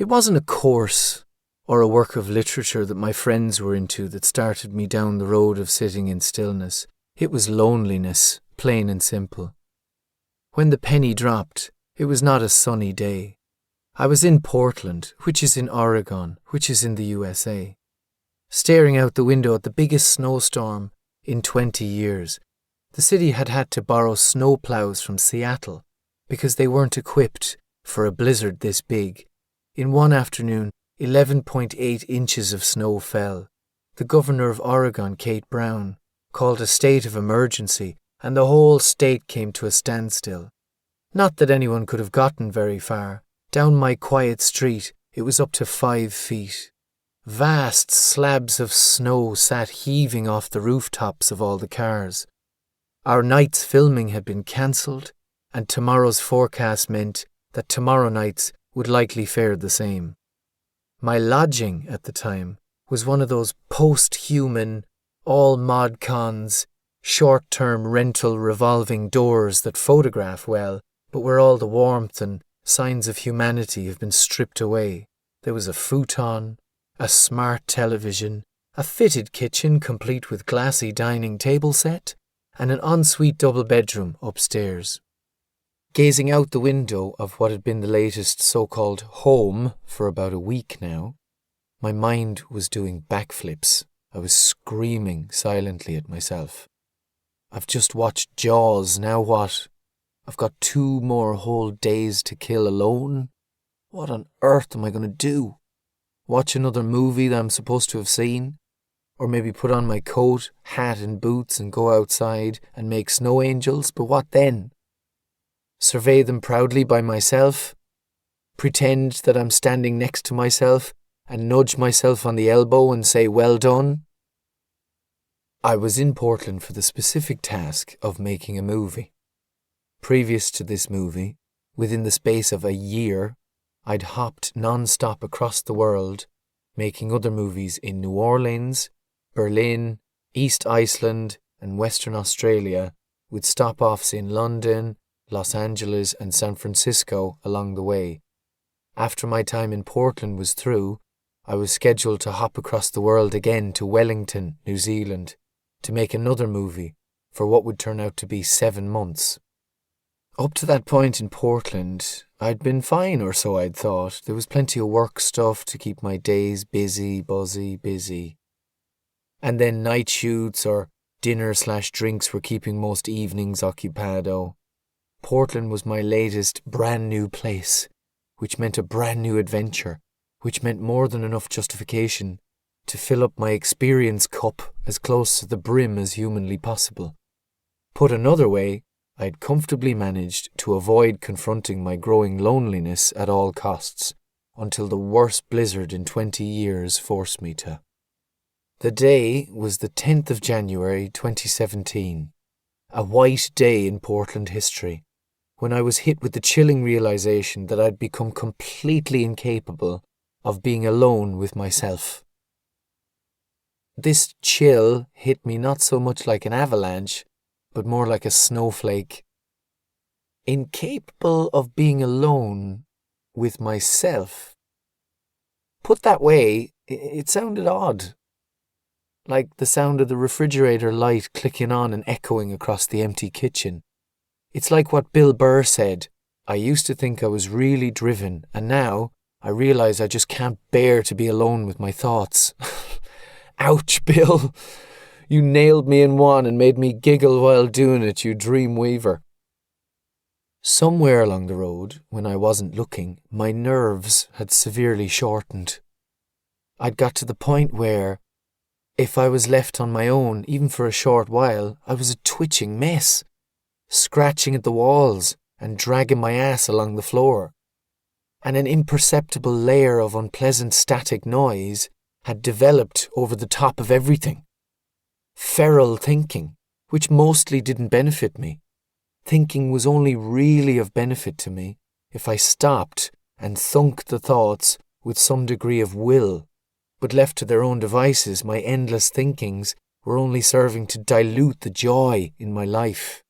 It wasn't a course or a work of literature that my friends were into that started me down the road of sitting in stillness. It was loneliness, plain and simple. When the penny dropped, it was not a sunny day. I was in Portland, which is in Oregon, which is in the USA, staring out the window at the biggest snowstorm in 20 years. The city had had to borrow snowplows from Seattle because they weren't equipped for a blizzard this big. In one afternoon, 11.8 inches of snow fell. The governor of Oregon, Kate Brown, called a state of emergency, and the whole state came to a standstill. Not that anyone could have gotten very far. Down my quiet street, it was up to 5 feet. Vast slabs of snow sat heaving off the rooftops of all the cars. Our night's filming had been cancelled, and tomorrow's forecast meant that tomorrow night's would likely fare the same. My lodging at the time was one of those post-human, all mod cons, short-term rental revolving doors that photograph well, but where all the warmth and signs of humanity have been stripped away. There was a futon, a smart television, a fitted kitchen complete with glassy dining table set, and an ensuite double bedroom upstairs. Gazing out the window of what had been the latest so-called home for about a week now, my mind was doing backflips. I was screaming silently at myself. I've just watched Jaws, now what? I've got 2 more whole days to kill alone? What on earth am I going to do? Watch another movie that I'm supposed to have seen? Or maybe put on my coat, hat and boots and go outside and make snow angels, but what then? Survey them proudly by myself? Pretend that I'm standing next to myself and nudge myself on the elbow and say, well done? I was in Portland for the specific task of making a movie. Previous to this movie, within the space of a year, I'd hopped non-stop across the world, making other movies in New Orleans, Berlin, East Iceland and Western Australia, with stop-offs in London, Los Angeles and San Francisco along the way. After my time in Portland was through, I was scheduled to hop across the world again to Wellington, New Zealand, to make another movie for what would turn out to be 7 months. Up to that point in Portland, I'd been fine or so I'd thought. There was plenty of work stuff to keep my days busy. And then night shoots or dinner/drinks were keeping most evenings occupado. Portland was my latest brand new place, which meant a brand new adventure, which meant more than enough justification to fill up my experience cup as close to the brim as humanly possible. Put another way, I'd comfortably managed to avoid confronting my growing loneliness at all costs, until the worst blizzard in 20 years forced me to. The day was the 10th of January 2017, a white day in Portland history, when I was hit with the chilling realization that I'd become completely incapable of being alone with myself. This chill hit me not so much like an avalanche, but more like a snowflake. Incapable of being alone with myself. Put that way, it sounded odd. Like the sound of the refrigerator light clicking on and echoing across the empty kitchen. It's like what Bill Burr said, I used to think I was really driven, and now I realise I just can't bear to be alone with my thoughts. Ouch, Bill! You nailed me in one and made me giggle while doing it, you dream weaver. Somewhere along the road, when I wasn't looking, my nerves had severely shortened. I'd got to the point where, if I was left on my own, even for a short while, I was a twitching mess, scratching at the walls and dragging my ass along the floor. And an imperceptible layer of unpleasant static noise had developed over the top of everything. Feral thinking, which mostly didn't benefit me. Thinking was only really of benefit to me if I stopped and thunk the thoughts with some degree of will, but left to their own devices, my endless thinkings were only serving to dilute the joy in my life.